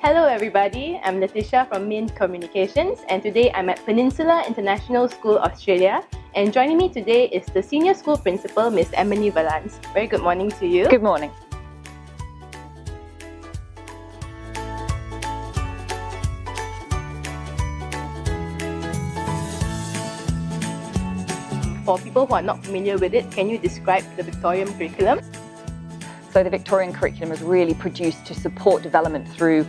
Hello everybody, I'm Letitia from Mint Communications and today I'm at Peninsula International School, Australia, and joining me today is the Senior School Principal, Miss Emily Valance. Very good morning to you. Good morning. For people who are not familiar with it, can you describe the Victorian curriculum? So the Victorian curriculum was really produced to support development through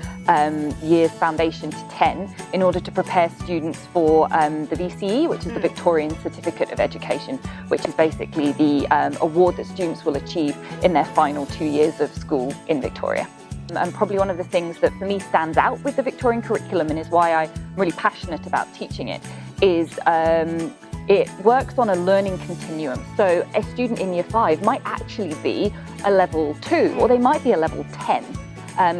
years foundation to 10 in order to prepare students for the VCE, which is the Victorian Certificate of Education, which is basically the award that students will achieve in their final 2 years of school in Victoria. And probably one of the things that for me stands out with the Victorian curriculum and is why I'm really passionate about teaching it is it works on a learning continuum. So a student in year 5 might actually be a level 2 or they might be a level 10.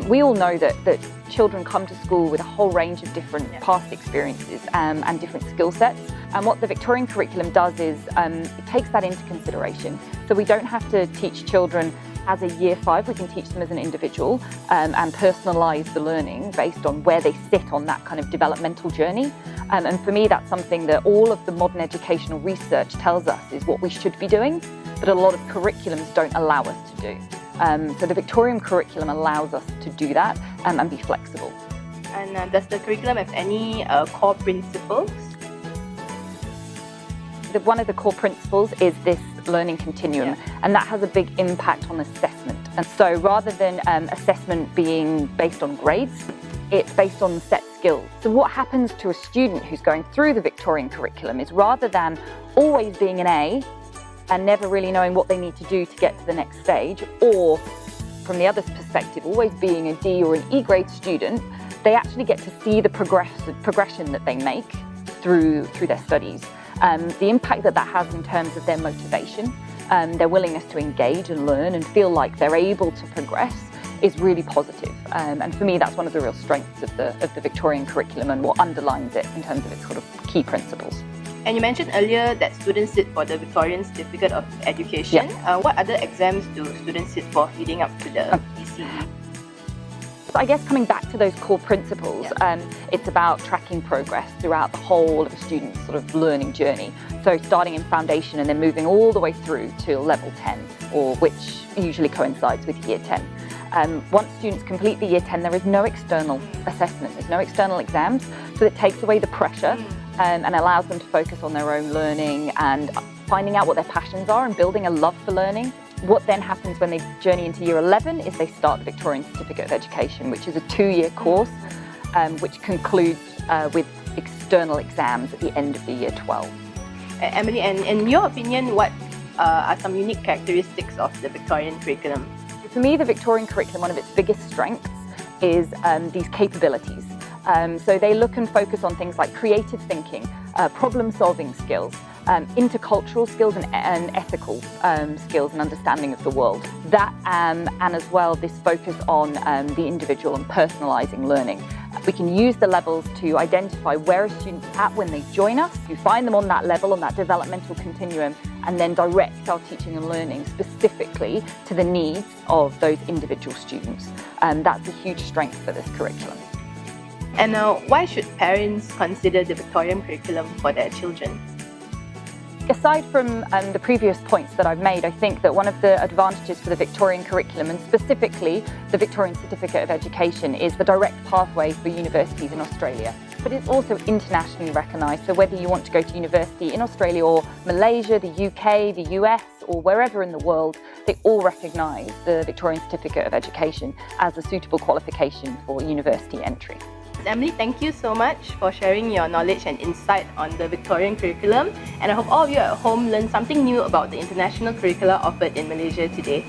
We all know that children come to school with a whole range of different past experiences and different skill sets. And what the Victorian curriculum does is it takes that into consideration. So we don't have to teach children as a year 5, we can teach them as an individual and personalise the learning based on where they sit on that kind of developmental journey. And for me, that's something that all of the modern educational research tells us is what we should be doing, but a lot of curriculums don't allow us to do. So the Victorian curriculum allows us to do that and be flexible. And does the curriculum have any core principles? One of the core principles is this learning continuum, and that has a big impact on assessment. And so rather than assessment being based on grades, it's based on set skills. So what happens to a student who's going through the Victorian curriculum is rather than always being an A and never really knowing what they need to do to get to the next stage, or from the other's perspective, always being a D or an E grade student, they actually get to see the progression that they make through their studies. The impact that has in terms of their motivation, their willingness to engage and learn and feel like they're able to progress is really positive. And for me, that's one of the real strengths of the Victorian curriculum and what underlines it in terms of its sort of key principles. And you mentioned earlier that students sit for the Victorian Certificate of Education. What other exams do students sit for leading up to the VCE? So I guess coming back to those core principles, it's about tracking progress throughout the whole of a student's sort of learning journey. So starting in foundation and then moving all the way through to level 10, or which usually coincides with year 10. Once students complete the year 10, there is no external assessment, there's no external exams, so it takes away the pressure and allows them to focus on their own learning and finding out what their passions are and building a love for learning. What then happens when they journey into year 11 is they start the Victorian Certificate of Education, which is a 2-year course, which concludes with external exams at the end of the year 12. Emily, and in your opinion, what are some unique characteristics of the Victorian curriculum? For me, the Victorian curriculum, one of its biggest strengths is these capabilities. So they look and focus on things like creative thinking, problem-solving skills, intercultural skills and ethical skills and understanding of the world. That and as well this focus on the individual and personalising learning. We can use the levels to identify where a student's at when they join us, to find them on that level, on that developmental continuum, and then direct our teaching and learning specifically to the needs of those individual students. That's a huge strength for this curriculum. And why should parents consider the Victorian curriculum for their children? Aside from the previous points that I've made, I think that one of the advantages for the Victorian curriculum, and specifically the Victorian Certificate of Education, is the direct pathway for universities in Australia. But it's also internationally recognised, so whether you want to go to university in Australia or Malaysia, the UK, the US, or wherever in the world, they all recognise the Victorian Certificate of Education as a suitable qualification for university entry. Emily, thank you so much for sharing your knowledge and insight on the Victorian curriculum, and I hope all of you at home learned something new about the international curricula offered in Malaysia today.